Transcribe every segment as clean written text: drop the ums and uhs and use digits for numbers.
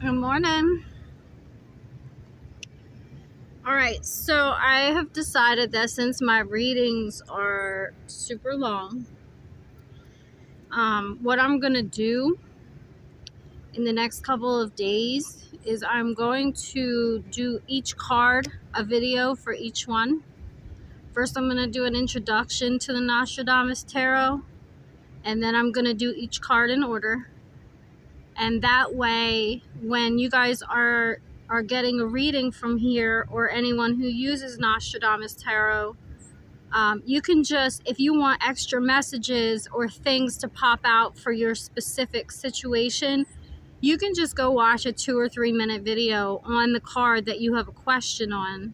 Good morning. All right, so I have decided that since my readings are super long, what I'm gonna do in the next couple of days is I'm going to do each card a video for each one. First, I'm gonna do an introduction to the Nostradamus Tarot, and then I'm gonna do each card in order. And that way, when you guys are getting a reading from here, or anyone who uses Nostradamus Tarot, you can just, if you want extra messages or things to pop out for your specific situation, you can just go watch a 2 or 3 minute video on the card that you have a question on.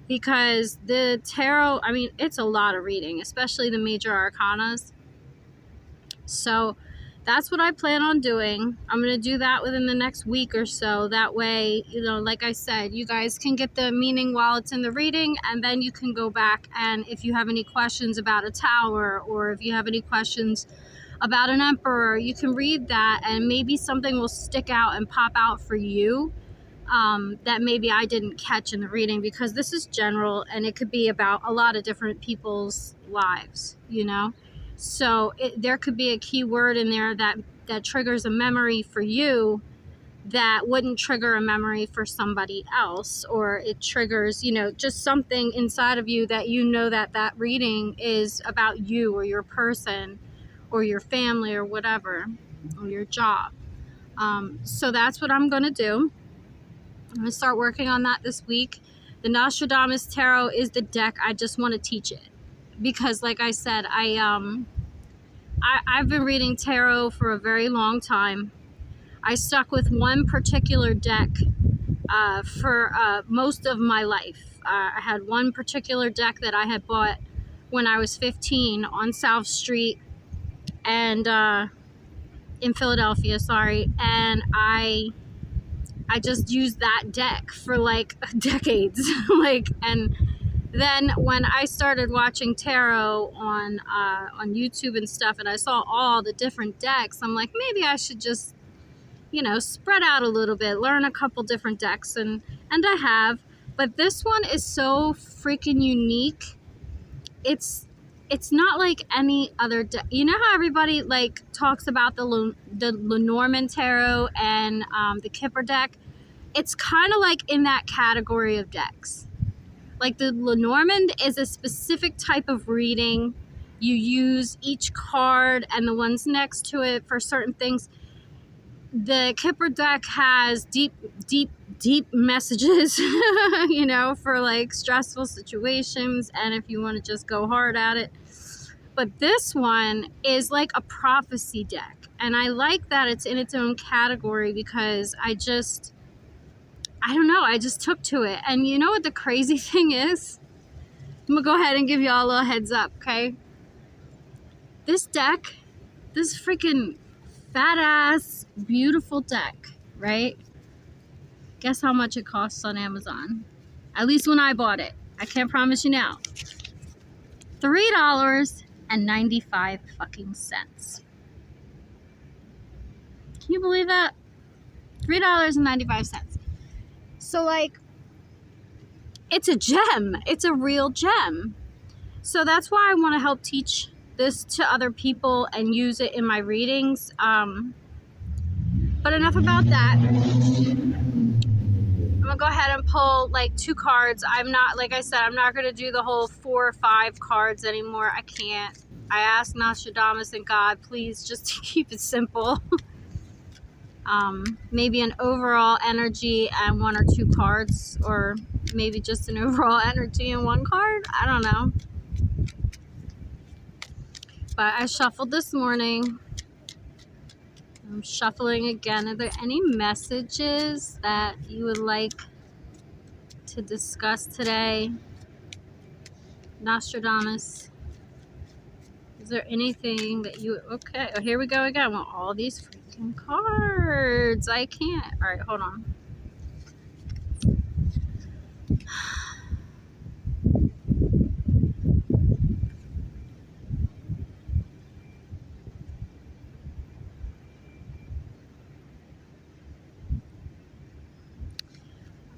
Because the tarot, I mean, it's a lot of reading, especially the major arcanas. So that's what I plan on doing. I'm going to do that within the next week or so. That way, like I said, you guys can get the meaning while it's in the reading, and then you can go back, and if you have any questions about a tower, or if you have any questions about an emperor, you can read that, and maybe something will stick out and pop out for you that maybe I didn't catch in the reading, because this is general and it could be about a lot of different people's lives, So there could be a key word in there that triggers a memory for you that wouldn't trigger a memory for somebody else, or it triggers, just something inside of you that that reading is about you or your person or your family or whatever, or your job. So that's what I'm going to do. I'm going to start working on that this week. The Nostradamus Tarot is the deck. I just want to teach it because, like I said, I've been reading tarot for a very long time. I stuck with one particular deck for most of my life. I had one particular deck that I had bought when I was 15 on South Street and in Philadelphia, and I just used that deck for like decades. And then when I started watching tarot on YouTube and stuff, and I saw all the different decks, I'm like, maybe I should just, spread out a little bit, learn a couple different decks, and I have. But this one is so freaking unique. It's not like any other deck. You know how everybody like talks about the Lenormand tarot and the Kipper deck? It's kind of like in that category of decks. Like the Lenormand is a specific type of reading. You use each card and the ones next to it for certain things. The Kipper deck has deep messages, for like stressful situations, and if you want to just go hard at it. But this one is like a prophecy deck. And I like that it's in its own category because I don't know, I just took to it. And you know what the crazy thing is? I'm gonna go ahead and give y'all a little heads up, okay? This deck, this freaking fat ass, beautiful deck, right? Guess how much it costs on Amazon? At least when I bought it. I can't promise you now. $3.95 fucking cents. Can you believe that? $3.95. So like, it's a gem. It's a real gem. So that's why I want to help teach this to other people and use it in my readings. But enough about that. I'm going to go ahead and pull like 2 cards. I'm not, like I said, I'm not going to do the whole 4 or 5 cards anymore. I can't. I asked Nostradamus and God, please just keep it simple. Maybe an overall energy and 1 or 2 cards, or maybe just an overall energy and 1 card. I don't know. But I shuffled this morning. I'm shuffling again. Are there any messages that you would like to discuss today? Nostradamus. Is there anything that you... Okay, oh, here we go again. Well, all these freaking cards. I can't. All right, hold on.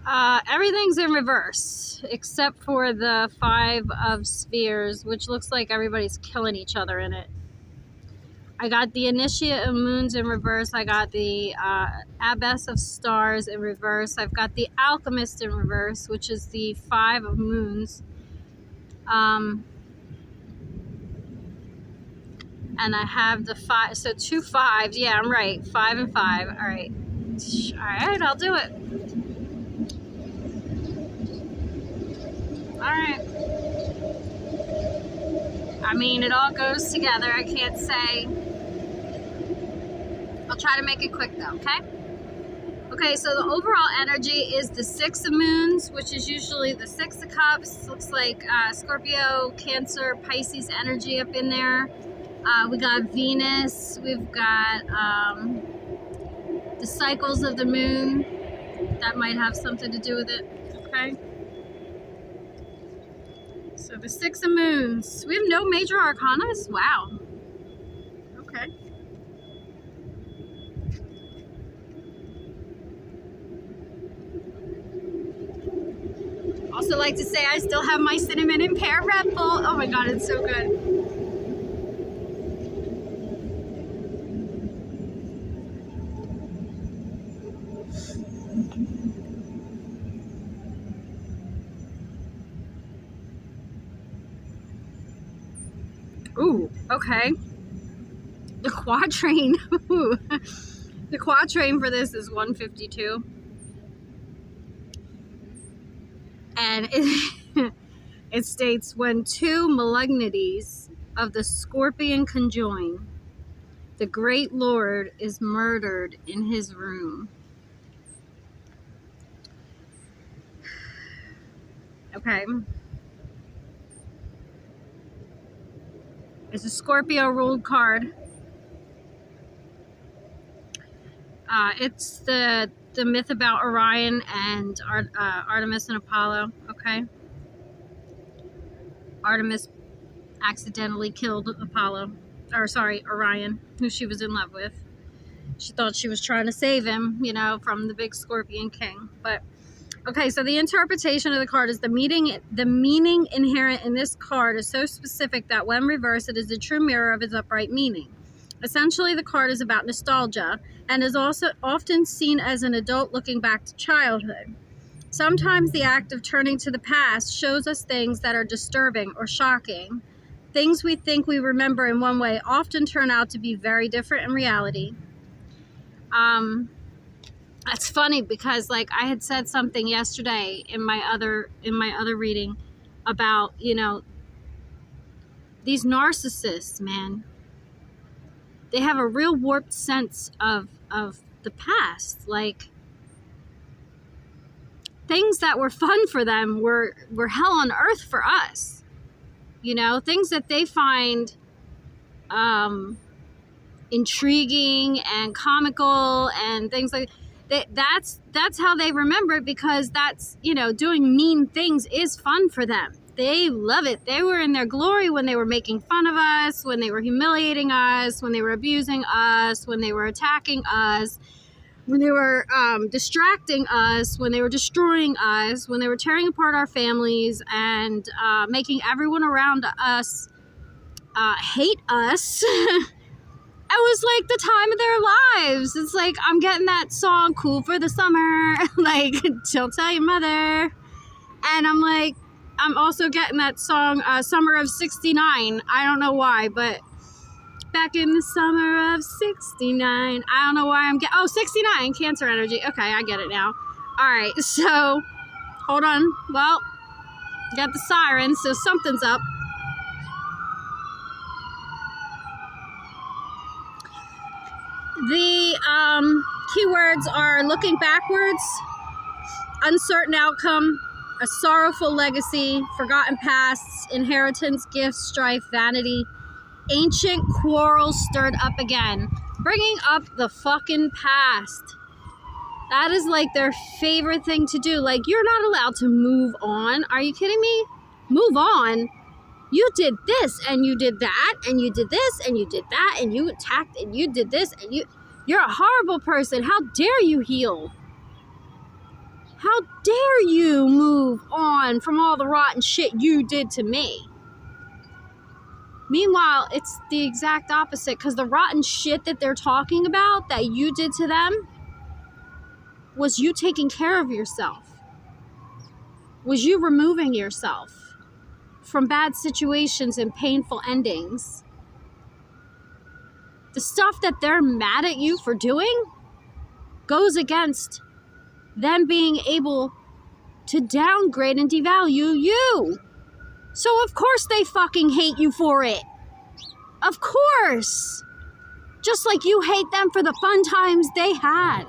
Everything's in reverse except for the 5 of spheres, which looks like everybody's killing each other in it. I got the Initiate of Moons in reverse. I got the Abbess of Stars in reverse. I've got the Alchemist in reverse, which is the 5 of Moons. And I have the 5, so 2 5s. Yeah, I'm right. 5 and 5. All right. All right, I'll do it. All right. I mean, it all goes together. I can't say. I'll try to make it quick though, okay? Okay, so the overall energy is the 6 of Moons, which is usually the 6 of Cups. Looks like Scorpio, Cancer, Pisces energy up in there. We got Venus. We've got the cycles of the moon. That might have something to do with it, okay? So the 6 of Moons. We have no major arcanas? Wow. Okay. Also like to say I still have my cinnamon and pear Red Bull. Oh my god, it's so good. Ooh, okay. The quatrain. The quatrain for this is 152. And it states, when 2 malignancies of the scorpion conjoin, the great lord is murdered in his room. Okay. It's a Scorpio ruled card. It's the myth about Orion and Artemis and Apollo. Okay. Artemis accidentally killed Orion, who she was in love with. She thought she was trying to save him, you know, from the big Scorpion king. But okay, so the interpretation of the card is the meaning inherent in this card is so specific that when reversed, it is a true mirror of its upright meaning. Essentially, the card is about nostalgia and is also often seen as an adult looking back to childhood. Sometimes the act of turning to the past shows us things that are disturbing or shocking. Things we think we remember in one way often turn out to be very different in reality. That's funny because, like, I had said something yesterday in my other reading about, you know, these narcissists, man. They have a real warped sense of the past. Like, things that were fun for them were hell on earth for us. You know, things that they find intriguing and comical and things like that. That's how they remember it, because that's, you know, doing mean things is fun for them. They love it. They were in their glory when they were making fun of us, when they were humiliating us, when they were abusing us, when they were attacking us, when they were distracting us, when they were destroying us, when they were tearing apart our families and making everyone around us hate us. It was like the time of their lives. It's like, I'm getting that song, Cool for the Summer, like, Don't Tell Your Mother. And I'm like, I'm also getting that song, Summer of 69. I don't know why, but back in the summer of 69. I don't know why I'm getting, 69, Cancer energy. Okay, I get it now. All right, so, hold on. Well, got the siren, so something's up. The keywords are looking backwards, uncertain outcome, a sorrowful legacy, forgotten pasts, inheritance, gifts, strife, vanity, ancient quarrels stirred up again. Bringing up the fucking past. That is like their favorite thing to do. Like, you're not allowed to move on. Are you kidding me? Move on? You did this, and you did that, and you did this, and you did that, and you attacked, and you did this, and you're a horrible person. How dare you heal? How dare you move on from all the rotten shit you did to me? Meanwhile, it's the exact opposite, because the rotten shit that they're talking about that you did to them was you taking care of yourself. Was you removing yourself from bad situations and painful endings. The stuff that they're mad at you for doing goes against them being able to downgrade and devalue you. So of course they fucking hate you for it. Of course. Just like you hate them for the fun times they had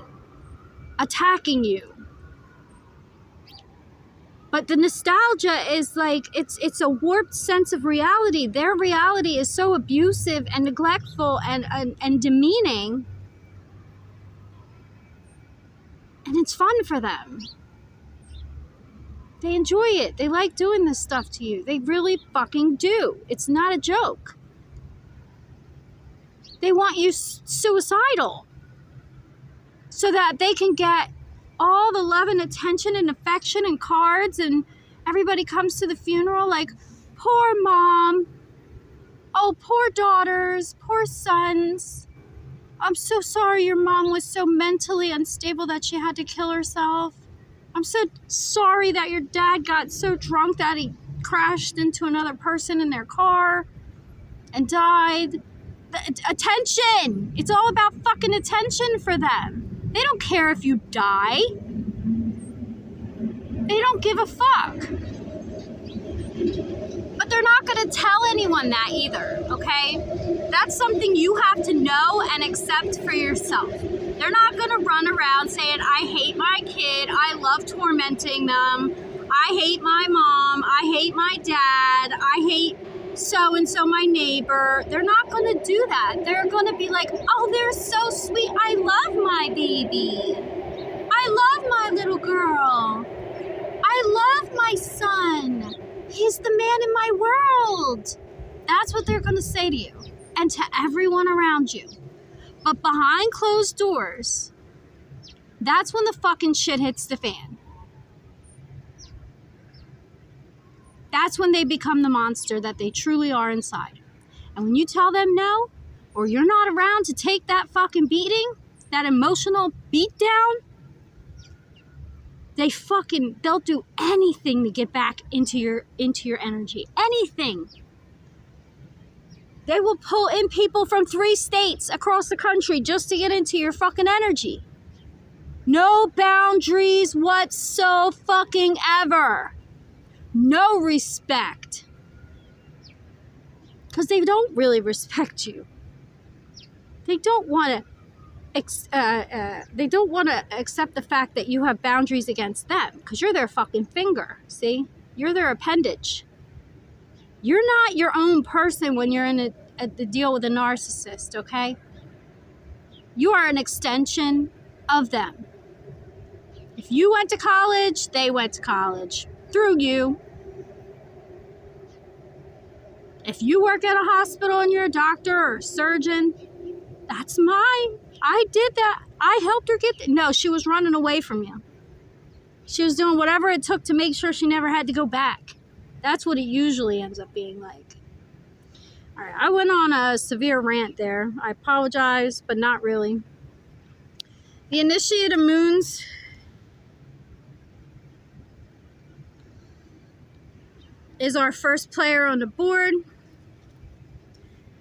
attacking you. But the nostalgia is like, it's a warped sense of reality. Their reality is so abusive and neglectful and demeaning. And it's fun for them. They enjoy it. They like doing this stuff to you. They really fucking do. It's not a joke. They want you suicidal so that they can get all the love and attention and affection and cards, and everybody comes to the funeral like, poor mom. Oh, poor daughters, poor sons. I'm so sorry your mom was so mentally unstable that she had to kill herself. I'm so sorry that your dad got so drunk that he crashed into another person in their car and died. Attention! It's all about fucking attention for them. They don't care if you die. They don't give a fuck. But they're not going to tell anyone that either, okay? That's something you have to know and accept for yourself. They're not going to run around saying, I hate my kid, I love tormenting them, I hate my mom, I hate my dad, I hate so-and-so, my neighbor. They're not going to do that. They're going to be like, oh, they're so sweet, I love my baby. I love my little girl. I love my son. He's the man in my world. That's what they're going to say to you and to everyone around you. But behind closed doors, that's when the fucking shit hits the fan. That's when they become the monster that they truly are inside. And when you tell them no, or you're not around to take that fucking beating, that emotional beatdown, they'll do anything to get back into your energy. Anything. They will pull in people from 3 states across the country just to get into your fucking energy. No boundaries whatsoever. No respect. Because they don't really respect you. They don't want to accept the fact that you have boundaries against them, because you're their fucking finger. See, you're their appendage. You're not your own person when you're in a deal with a narcissist. Okay, you are an extension of them. If you went to college, they went to college through you. If you work at a hospital and you're a doctor or a surgeon, that's mine. I did that. I helped her get there. No, she was running away from you. She was doing whatever it took to make sure she never had to go back. That's what it usually ends up being like. All right, I went on a severe rant there. I apologize, but not really. The initiated moons is our first player on the board.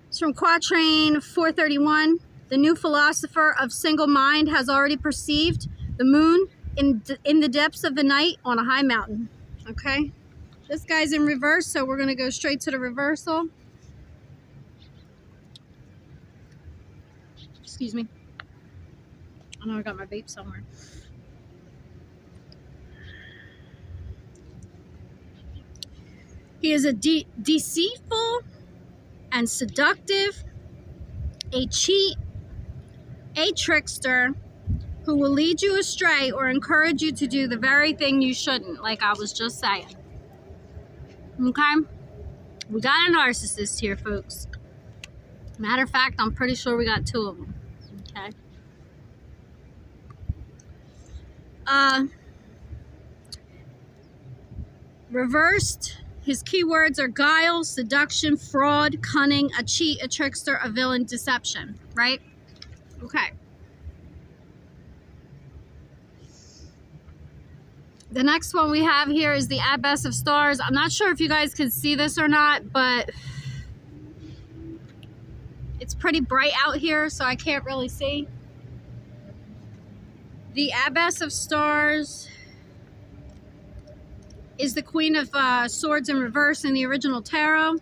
It's from Quatrain 431. The new philosopher of single mind has already perceived the moon in the depths of the night on a high mountain. Okay? This guy's in reverse, so we're going to go straight to the reversal. Excuse me. I know I got my vape somewhere. He is a deceitful and seductive, a cheat, a trickster who will lead you astray or encourage you to do the very thing you shouldn't, like I was just saying. Okay? We got a narcissist here, folks. Matter of fact, I'm pretty sure we got 2 of them. Okay? Reversed, his keywords are guile, seduction, fraud, cunning, a cheat, a trickster, a villain, deception, right? Okay. The next one we have here is the Abbess of Stars. I'm not sure if you guys can see this or not, but it's pretty bright out here, so I can't really see. The Abbess of Stars is the Queen of Swords in reverse in the original tarot.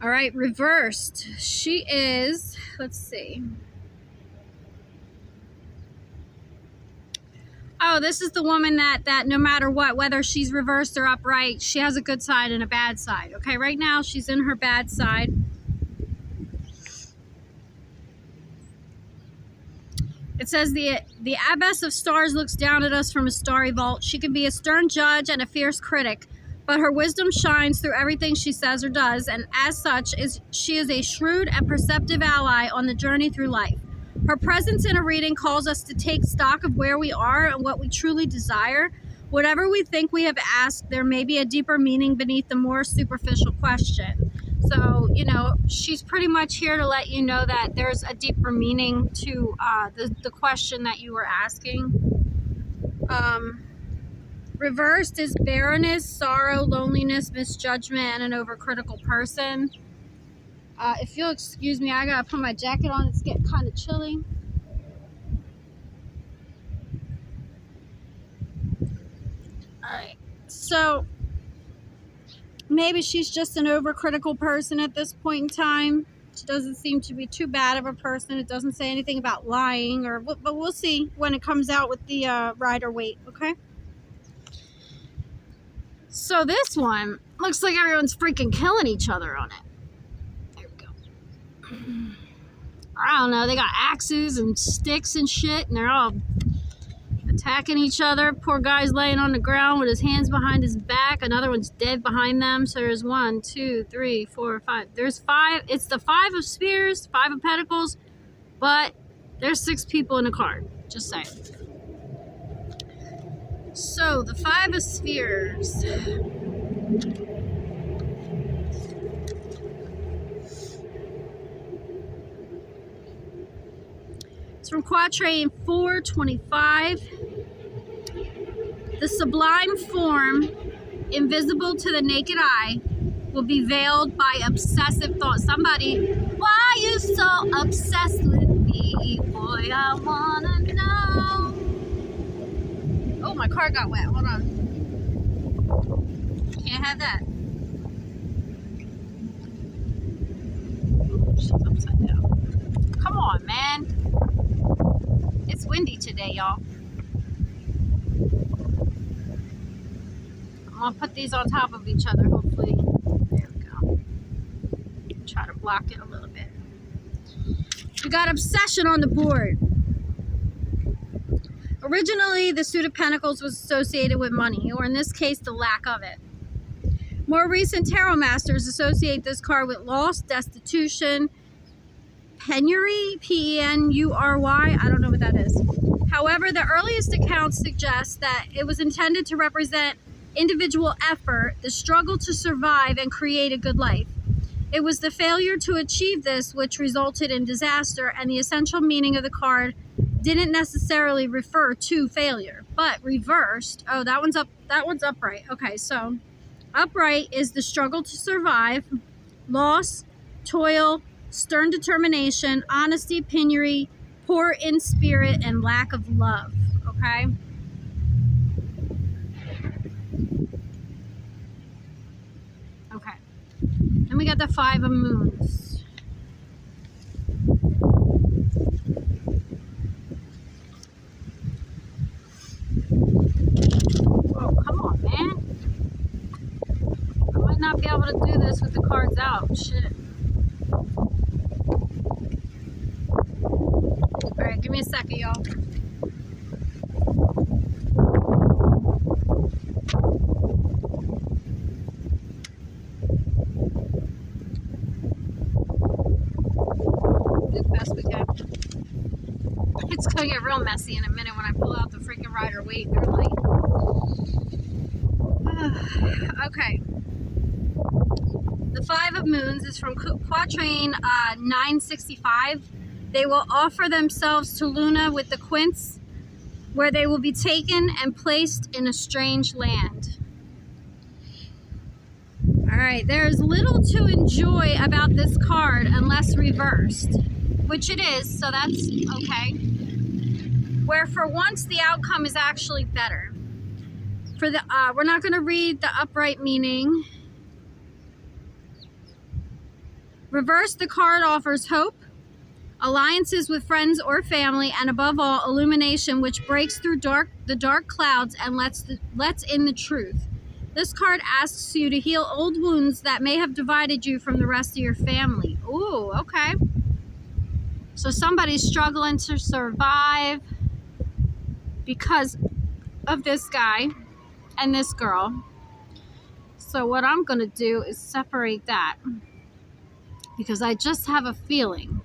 All right, reversed. She is, let's see. Oh, this is the woman that no matter what, whether she's reversed or upright, she has a good side and a bad side. Okay, right now she's in her bad side. It says the Abbess of Stars looks down at us from a starry vault. She can be a stern judge and a fierce critic, but her wisdom shines through everything she says or does, and as such, she is a shrewd and perceptive ally on the journey through life. Her presence in a reading calls us to take stock of where we are and what we truly desire. Whatever we think we have asked, there may be a deeper meaning beneath the more superficial question. So, you know, she's pretty much here to let you know that there's a deeper meaning to the question that you were asking. Reversed is barrenness, sorrow, loneliness, misjudgment, and an overcritical person. If you'll excuse me, I gotta put my jacket on. It's getting kind of chilly. Alright, so maybe she's just an overcritical person at this point in time. She doesn't seem to be too bad of a person. It doesn't say anything about lying, but we'll see when it comes out with the Rider-Waite, okay? So this one looks like everyone's freaking killing each other on it. There we go. I don't know. They got axes and sticks and shit, and they're all attacking each other. Poor guy's laying on the ground with his hands behind his back. Another one's dead behind them. So there's 1, 2, 3, 4, 5. There's 5. It's the 5 of Spears, 5 of Pentacles, but there's 6 people in the card. Just saying. So the 5 of Spheres. It's from Quatrain 425. The sublime form, invisible to the naked eye, will be veiled by obsessive thought. Somebody, why you so obsessed with me? Boy, I wanna know. Oh, my car got wet. Hold on. Can't have that. Oh, she's upside down. Come on, man. It's windy today, y'all. I'm gonna put these on top of each other, hopefully. There we go. Try to block it a little bit. We got obsession on the board. Originally, the suit of pentacles was associated with money, or in this case, the lack of it. More recent tarot masters associate this card with loss, destitution, penury, P-E-N-U-R-Y. I don't know what that is. However, the earliest accounts suggest that it was intended to represent individual effort, the struggle to survive and create a good life. It was the failure to achieve this which resulted in disaster, and the essential meaning of the card didn't necessarily refer to failure, but reversed. Oh, that one's upright. Okay, so upright is the struggle to survive, loss, toil, stern determination, honesty, penury, poor in spirit, and lack of love. Okay. Okay. Then we got the 5 of Moons. Oh, come on, man. I might not be able to do this with the cards out. Shit. Alright, give me a second, y'all. Do the best we can. It's gonna get real messy in a minute when I pull out the freaking Rider-Waite. They're like, okay. The Five of Moons is from Quatrain 965. They will offer themselves to Luna with the quince, where they will be taken and placed in a strange land. All right, there's little to enjoy about this card unless reversed, which it is, so that's okay. Where for once the outcome is actually better. For the we're not going to read the upright meaning. Reverse, the card offers hope, alliances with friends or family, and above all, illumination, which breaks through the dark clouds and lets in the truth. This card asks you to heal old wounds that may have divided you from the rest of your family. Ooh, okay. So somebody's struggling to survive because of this guy and this girl. So what I'm going to do is separate that, because I just have a feeling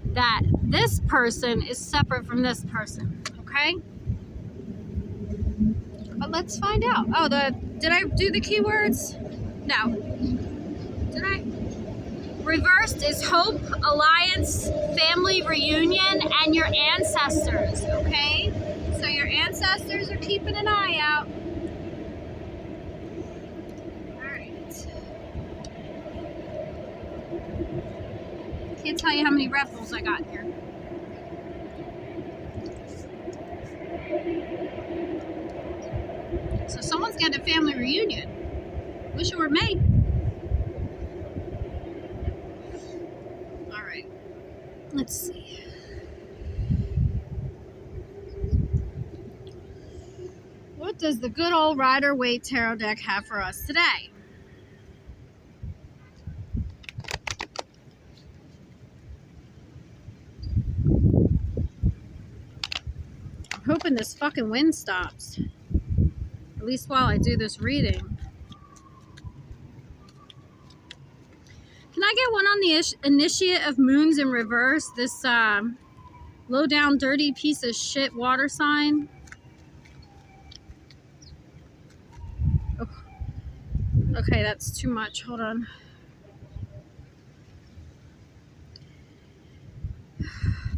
that this person is separate from this person, okay? But let's find out. Oh, did I do the keywords? No. Did I? Reversed is hope, alliance, family reunion, and your ancestors, okay? So your ancestors are keeping an eye out. All right. Can't tell you how many raffles I got here. So someone's getting a family reunion. Wish it were me. All right. Let's see. What does the good old Rider-Waite Tarot deck have for us today? I'm hoping this fucking wind stops. At least while I do this reading. Can I get one on the Initiate of Moons in reverse? This low down, dirty piece of shit water sign. Oh. Okay, that's too much. Hold on.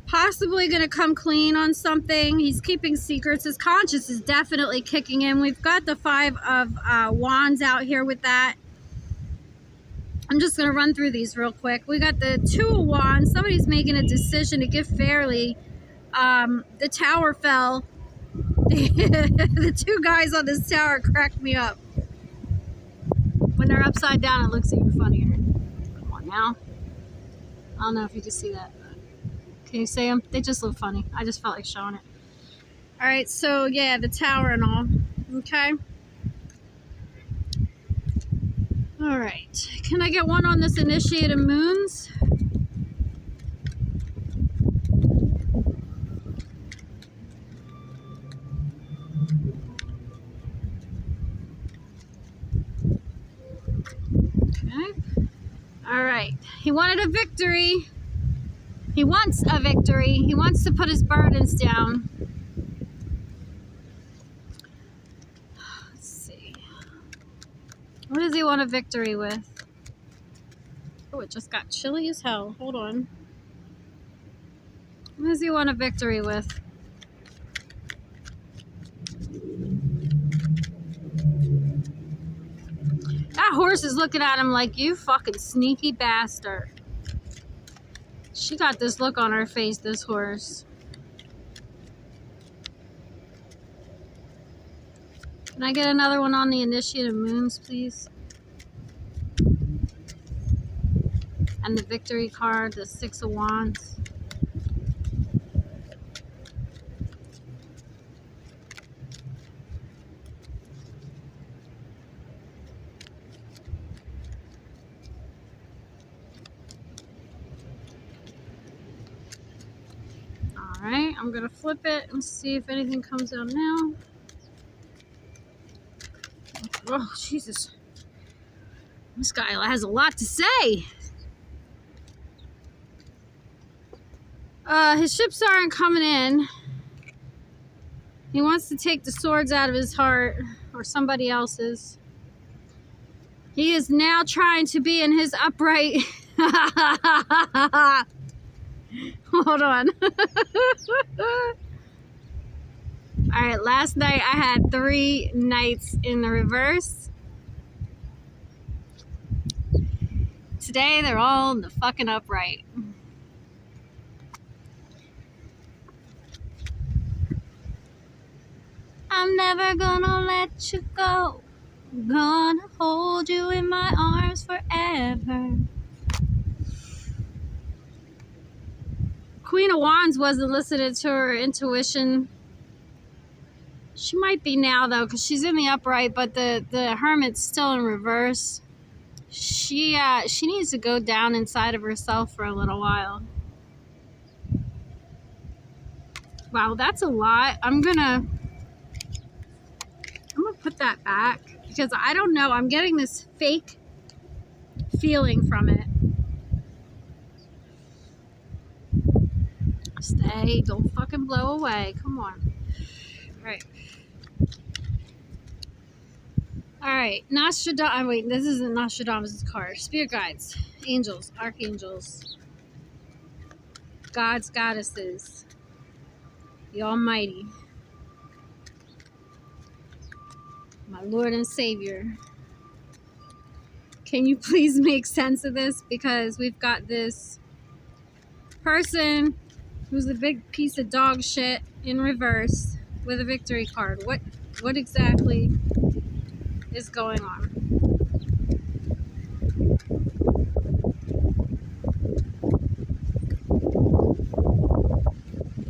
Possibly going to come clean on something. He's keeping secrets. His conscience is definitely kicking in. We've got the Five of Wands out here with that. I'm just going to run through these real quick. We got the Two of Wands. Somebody's making a decision to give fairly. The tower fell. The two guys on this tower cracked me up. When they're upside down, it looks even funnier. Come on now. I don't know if you can see that. Can you see them? They just look funny. I just felt like showing it. All right, so yeah, the tower and all. Okay. All right. Can I get one on this Initiate of Moons? Okay. All right. He wanted a victory. He wants a victory. He wants to put his burdens down. Let's see. What does he want a victory with? Oh, it just got chilly as hell. Hold on. What does he want a victory with? That horse is looking at him like, you fucking sneaky bastard. She got this look on her face, this horse. Can I get another one on the Initiate of Moons, please? And the victory card, the Six of Wands. Alright, I'm going to flip it and see if anything comes out now. Oh, Jesus. This guy has a lot to say. His ships aren't coming in. He wants to take the swords out of his heart, or somebody else's. He is now trying to be in his upright. Hold on. Alright, last night I had 3 knights in the reverse. Today they're all in the fucking upright. I'm never gonna let you go. I'm gonna hold you in my arms forever. Queen of Wands wasn't listening to her intuition. She might be now though, because she's in the upright, but the Hermit's still in reverse. She needs to go down inside of herself for a little while. Wow, that's a lot. I'm gonna put that back because I don't know. I'm getting this fake feeling from it. Stay. Don't fucking blow away. Come on. Alright. Alright. Nostradamus. Wait, this isn't Nostradamus' card. Spirit guides. Angels. Archangels. Gods, goddesses. The Almighty. My Lord and Savior. Can you please make sense of this? Because we've got this person who's a big piece of dog shit in reverse with a victory card. What exactly is going on?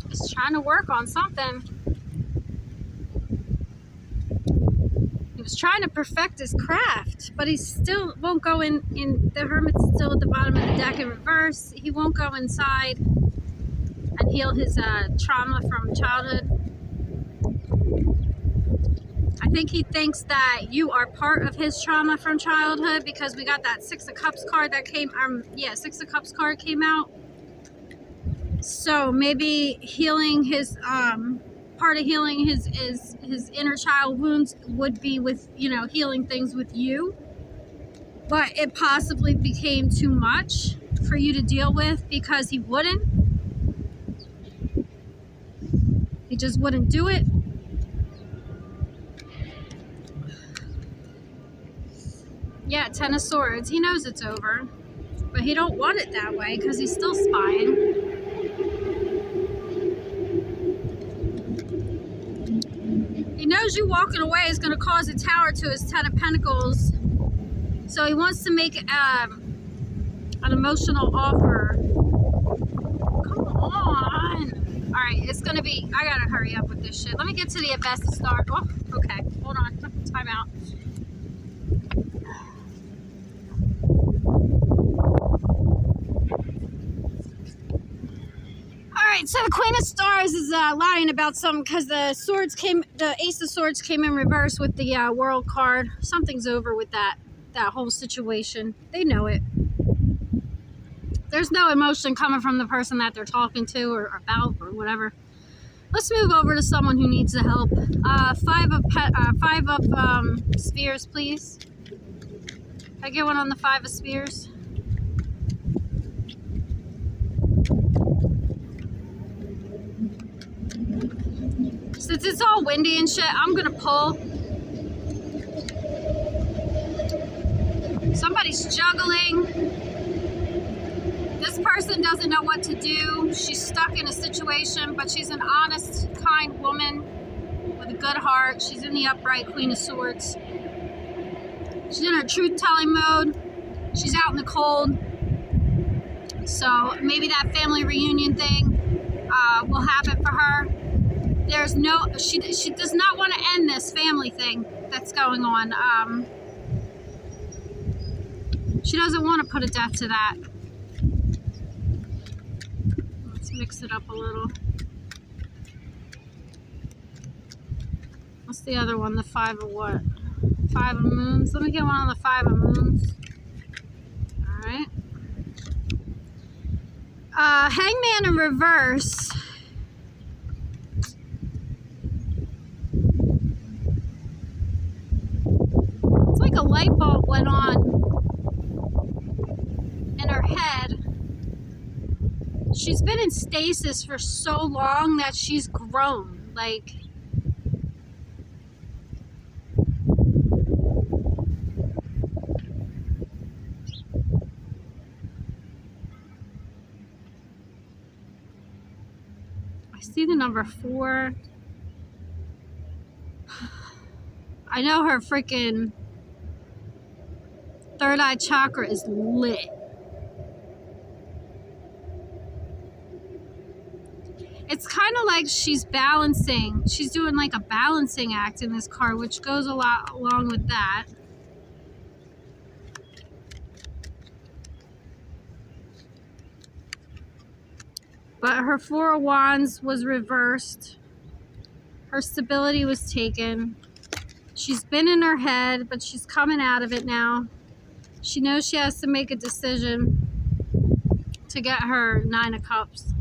He's trying to work on something. He was trying to perfect his craft, but he still won't go in. The Hermit's still at the bottom of the deck in reverse. He won't go inside and heal his trauma from childhood. I think he thinks that you are part of his trauma from childhood because we got that 6 of Cups card that came, 6 of Cups card came out. So maybe healing his, part of healing his inner child wounds would be with, healing things with you. But it possibly became too much for you to deal with because he wouldn't. He just wouldn't do it. Yeah, 10 of Swords. He knows it's over. But he don't want it that way because he's still spying. He knows you walking away is going to cause a tower to his 10 of Pentacles. So he wants to make an emotional offer. Come on. Alright, it's going to be... I got to hurry up with this shit. Let me get to the Avesta Star. Oh, okay. Hold on. Time out. Alright, so the Queen of Stars is lying about something because the Ace of Swords came in reverse with the World card. Something's over with that whole situation. They know it. There's no emotion coming from the person that they're talking to or about or whatever. Let's move over to someone who needs the help. 5 of Spears, please. Can I get one on the 5 of Spears? Since it's all windy and shit, I'm gonna pull. Somebody's juggling. This person doesn't know what to do. She's stuck in a situation, but she's an honest, kind woman with a good heart. She's in the upright Queen of Swords. She's in her truth-telling mode. She's out in the cold. So maybe that family reunion thing will happen for her. There's no, she does not want to end this family thing that's going on. She doesn't want to put a death to that. Let's mix it up a little. What's the other one? The 5 of what? 5 of Moons. Let me get one on the 5 of Moons. Alright. Hangman in reverse. It's like a light bulb went on in her head. She's been in stasis for so long that she's grown. Like, I see the number 4. I know her freaking third eye chakra is lit. It's kind of like she's balancing. She's doing like a balancing act in this card, which goes a lot along with that. But her 4 of Wands was reversed. Her stability was taken. She's been in her head, but she's coming out of it now. She knows she has to make a decision to get her 9 of Cups.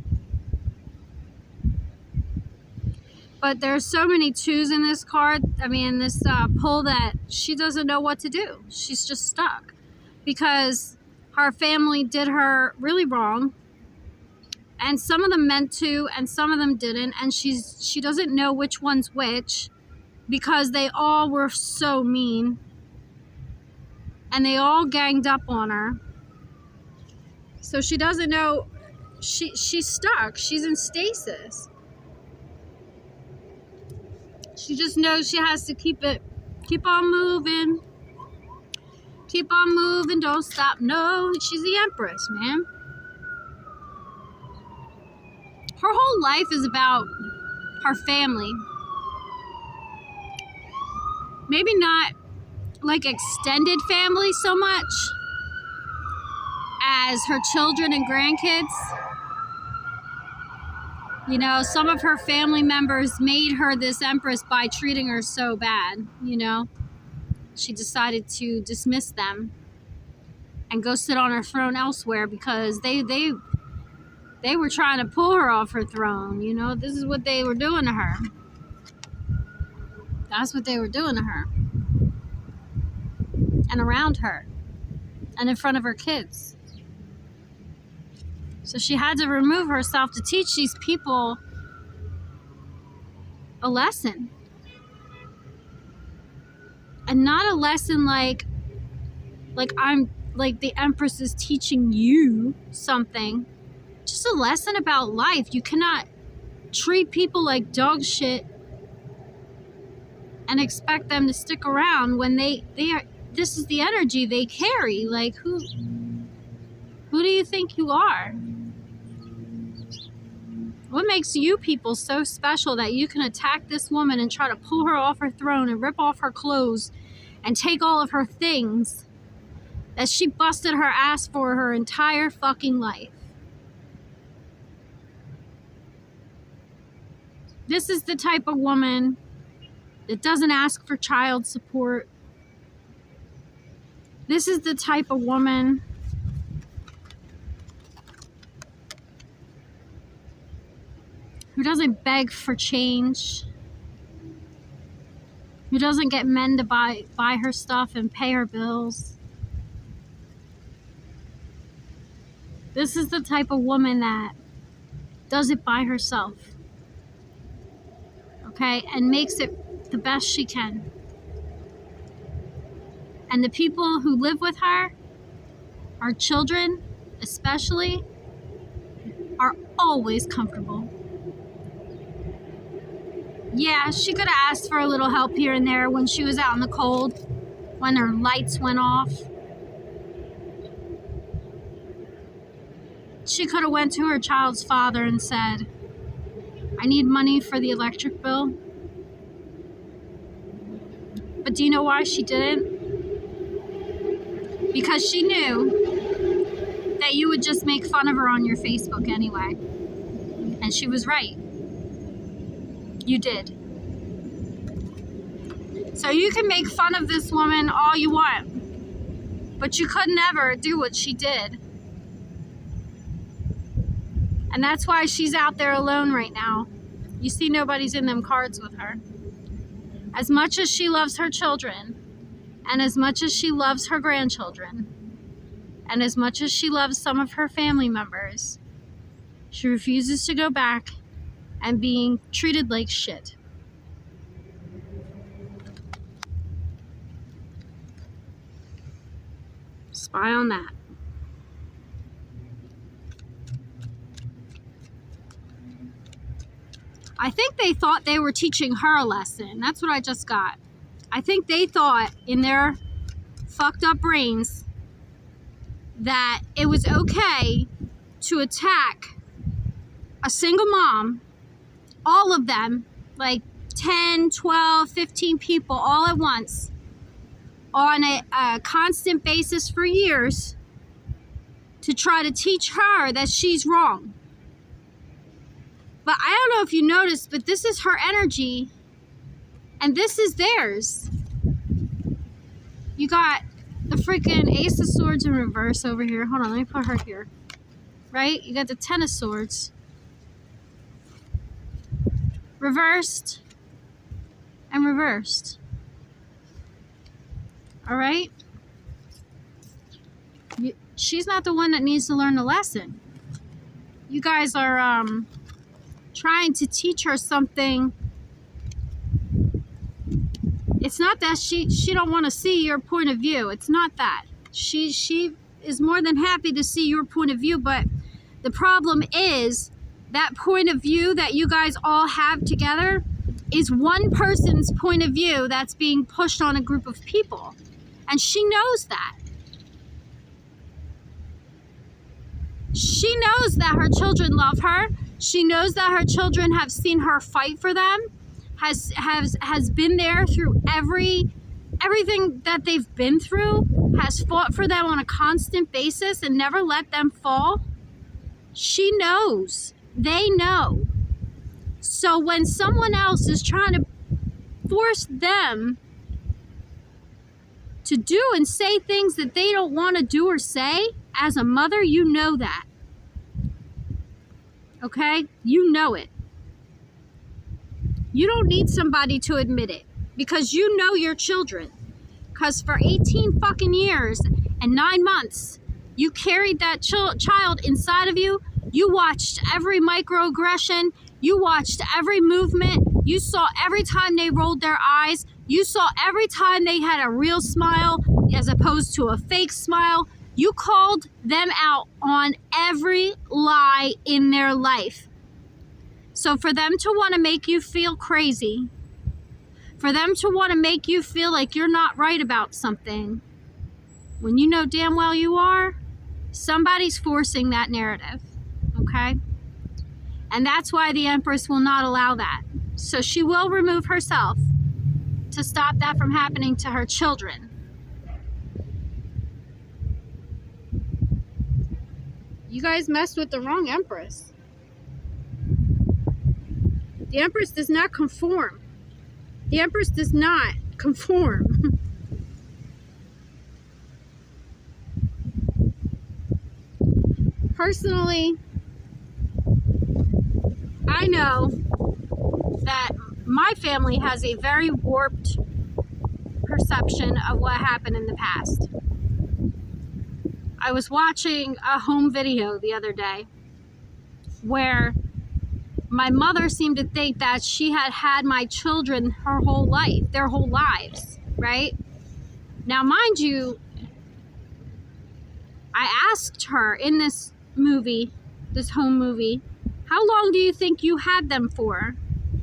But there's so many 2s in this card, in this pull, that she doesn't know what to do. She's just stuck because her family did her really wrong. And some of them meant to, and some of them didn't. And she doesn't know which one's which because they all were so mean. And they all ganged up on her. So she doesn't know. She's stuck. She's in stasis. She just knows she has to keep on moving. Keep on moving, don't stop. No, she's the Empress, man. Her whole life is about her family. Maybe not like extended family so much as her children and grandkids. You know, some of her family members made her this Empress by treating her so bad, you know. She decided to dismiss them and go sit on her throne elsewhere because they were trying to pull her off her throne, you know. This is what they were doing to her. That's what they were doing to her. And around her. And in front of her kids. So she had to remove herself to teach these people a lesson. And not a lesson like the Empress is teaching you something. Just a lesson about life. You cannot treat people like dog shit and expect them to stick around when they are. This is the energy they carry. Like, who do you think you are? What makes you people so special that you can attack this woman and try to pull her off her throne and rip off her clothes and take all of her things that she busted her ass for her entire fucking life? This is the type of woman that doesn't ask for child support. This is the type of woman who doesn't beg for change, who doesn't get men to buy her stuff and pay her bills. This is the type of woman that does it by herself, okay, and makes it the best she can. And the people who live with her, our children especially, are always comfortable. Yeah, she could have asked for a little help here and there when she was out in the cold, when her lights went off. She could have went to her child's father and said, I need money for the electric bill. But do you know why she didn't? Because she knew that you would just make fun of her on your Facebook anyway. And she was right. You did. So you can make fun of this woman all you want, but you could never do what she did. And that's why she's out there alone right now. You see nobody's in them cards with her. As much as she loves her children, and as much as she loves her grandchildren, and as much as she loves some of her family members, she refuses to go back and being treated like shit. Spy on that. I think they thought they were teaching her a lesson. That's what I just got. I think they thought in their fucked up brains that it was okay to attack a single mom, all of them, like 10, 12, 15 people all at once, on a constant basis for years, to try to teach her that she's wrong. But I don't know if you noticed, but this is her energy, and this is theirs. You got the freaking Ace of Swords in reverse over here. Hold on, let me put her here. Right? You got the Ten of Swords. Reversed. And reversed. Alright? She's not the one that needs to learn the lesson. You guys are, trying to teach her something. It's not that she don't want to see your point of view. It's not that. She is more than happy to see your point of view, but the problem is that point of view that you guys all have together is one person's point of view that's being pushed on a group of people. And she knows that. She knows that her children love her. She knows that her children have seen her fight for them, has been there through everything that they've been through, has fought for them on a constant basis and never let them fall. She knows. They know. So when someone else is trying to force them to do and say things that they don't want to do or say, as a mother, you know that. Okay? You know it. You don't need somebody to admit it, because you know your children. Because for 18 fucking years and 9 months, you carried that child inside of you. You watched every microaggression. You watched every movement. You saw every time they rolled their eyes. You saw every time they had a real smile as opposed to a fake smile. You called them out on every lie in their life. So for them to want to make you feel crazy, for them to want to make you feel like you're not right about something, when you know damn well you are, somebody's forcing that narrative, okay? And that's why the Empress will not allow that. So she will remove herself to stop that from happening to her children. You guys messed with the wrong Empress. The Empress does not conform. The Empress does not conform. Personally, I know that my family has a very warped perception of what happened in the past. I was watching a home video the other day where my mother seemed to think that she had had my children her whole life, their whole lives, right? Now, mind you, I asked her in this movie, this home movie, how long do you think you had them for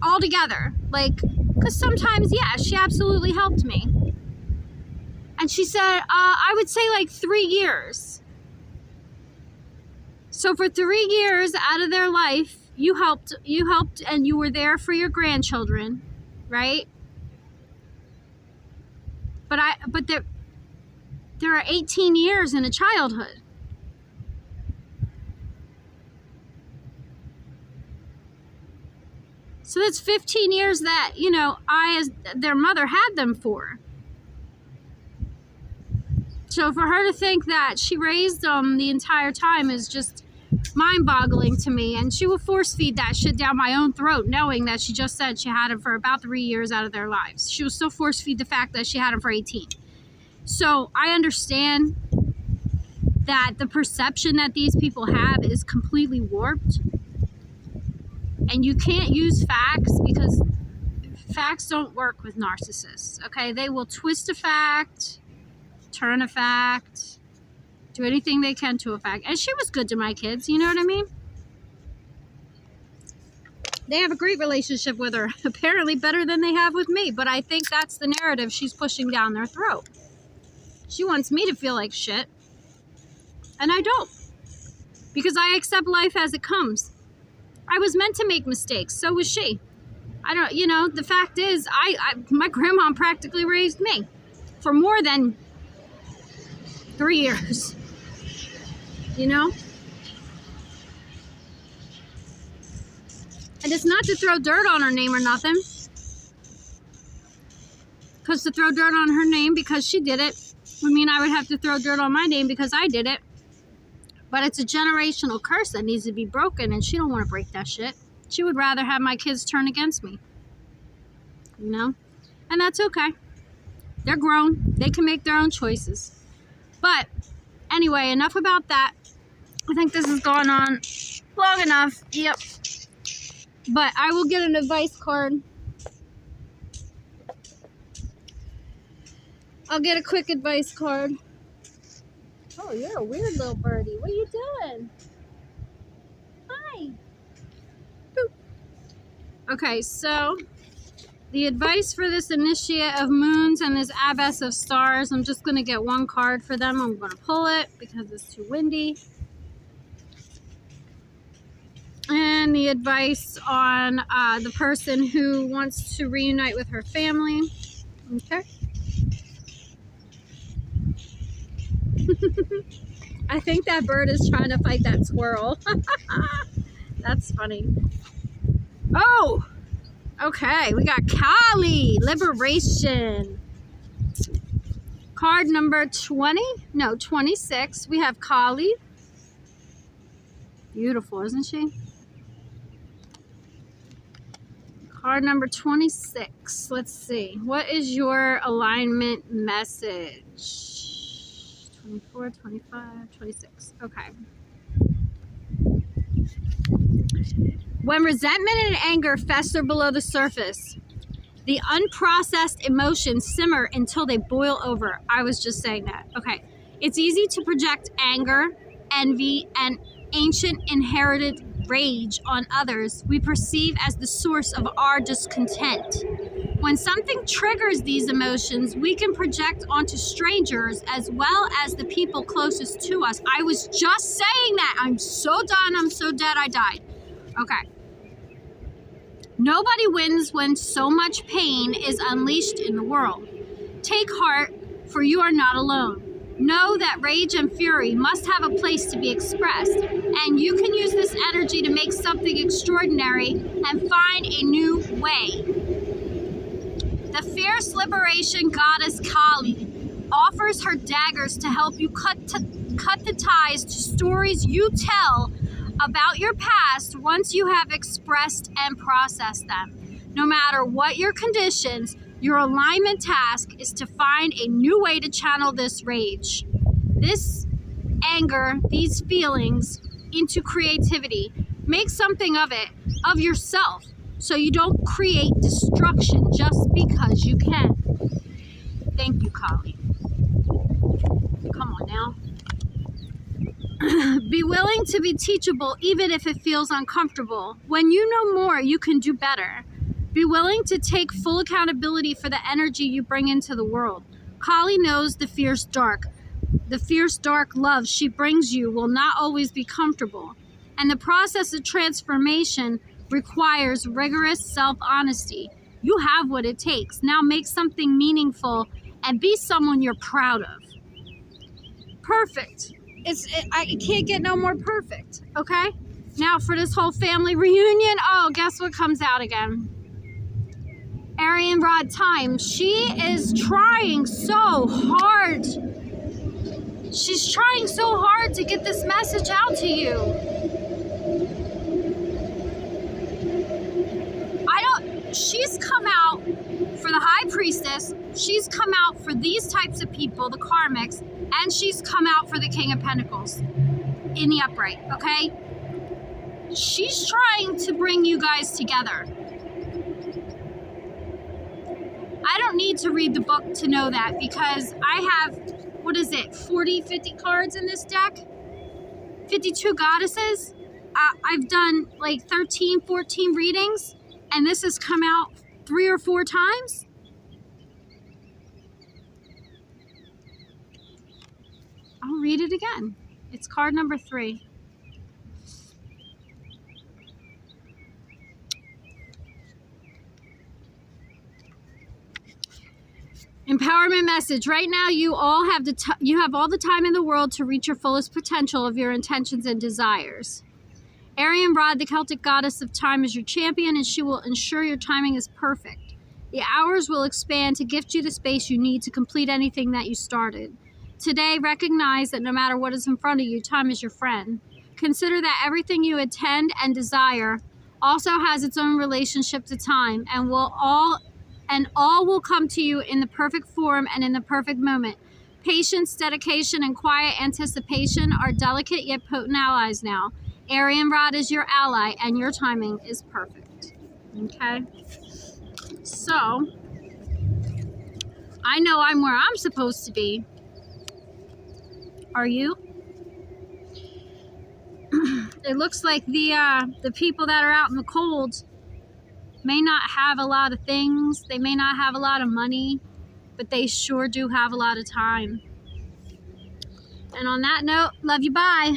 all together? Like, because sometimes, yeah, she absolutely helped me. And she said, I would say like 3 years. So for 3 years out of their life, you helped and you were there for your grandchildren, right? But there are 18 years in a childhood. So that's 15 years that, you know, I as their mother had them for. So for her to think that she raised them the entire time is just mind-boggling to me. And she will force feed that shit down my own throat, knowing that she just said she had him for about 3 years out of their lives. She will still force feed the fact that she had him for 18. So I understand that the perception that these people have is completely warped. And you can't use facts, because facts don't work with narcissists, okay? They will twist a fact, turn a fact, do anything they can to a fact. And she was good to my kids, you know what I mean? They have a great relationship with her, apparently better than they have with me, but I think that's the narrative she's pushing down their throat. She wants me to feel like shit, and I don't, because I accept life as it comes. I was meant to make mistakes, so was she. I don't, you know, the fact is, my grandma practically raised me for more than 3 years, you know? And it's not to throw dirt on her name or nothing, because to throw dirt on her name because she did it would mean I would have to throw dirt on my name because I did it. But it's a generational curse that needs to be broken, and she don't want to break that shit. She would rather have my kids turn against me, you know? And that's okay. They're grown. They can make their own choices. But anyway, enough about that. I think this has gone on long enough. Yep. But I will get an advice card. I'll get a quick advice card. Oh, you're a weird little birdie. What are you doing? Hi. Boop. Okay, so the advice for this initiate of moons and this abbess of stars, I'm just going to get one card for them. I'm going to pull it because it's too windy. And the advice on the person who wants to reunite with her family. Okay. I think that bird is trying to fight that squirrel. That's funny. Oh! Okay, we got Kali, Liberation. Card number 26. We have Kali. Beautiful, isn't she? Card number 26. Let's see. What is your alignment message? 24, 25, 26. Okay. When resentment and anger fester below the surface, the unprocessed emotions simmer until they boil over. I was just saying that. Okay. It's easy to project anger, envy, and ancient inherited rage on others we perceive as the source of our discontent. When something triggers these emotions, we can project onto strangers as well as the people closest to us. I was just saying that. I'm so done. I'm so dead. I died. Okay. Nobody wins when so much pain is unleashed in the world. Take heart, for you are not alone. Know that rage and fury must have a place to be expressed, and you can use this energy to make something extraordinary and find a new way. The fierce liberation goddess Kali offers her daggers to help you cut the ties to stories you tell about your past once you have expressed and processed them. No matter what your conditions, your alignment task is to find a new way to channel this rage, this anger, these feelings into creativity. Make something of it, of yourself, so you don't create destruction just because you can. Thank you, Kali. Come on now. Be willing to be teachable even if it feels uncomfortable. When you know more, you can do better. Be willing to take full accountability for the energy you bring into the world. Kali knows the fierce dark love she brings you will not always be comfortable. And the process of transformation requires rigorous self-honesty. You have what it takes. Now make something meaningful and be someone you're proud of. Perfect. I can't get no more perfect, okay? Now for this whole family reunion, oh, guess what comes out again? Arian Rod Time. She is trying so hard. She's trying so hard to get this message out to you. she's come out for the High Priestess, she's come out for these types of people, the karmics, and she's come out for the King of Pentacles in the upright, okay? She's trying to bring you guys together. I don't need to read the book to know that, because I have, what is it, 40, 50 cards in this deck? 52 goddesses. I've done like 13, 14 readings, and this has come out 3 or 4 times. I'll read it again. It's card number 3. Empowerment message. Right now, you all have you have all the time in the world to reach your fullest potential of your intentions and desires. Arian Rod, the Celtic goddess of time, is your champion, and she will ensure your timing is perfect. The hours will expand to gift you the space you need to complete anything that you started. Today, recognize that no matter what is in front of you, time is your friend. Consider that everything you intend and desire also has its own relationship to time, and all will come to you in the perfect form and in the perfect moment. Patience, dedication, and quiet anticipation are delicate yet potent allies now. Arian Rod is your ally, and your timing is perfect. Okay? So, I know I'm where I'm supposed to be. Are you? It looks like the people that are out in the cold may not have a lot of things. They may not have a lot of money, but they sure do have a lot of time. And on that note, love you, bye.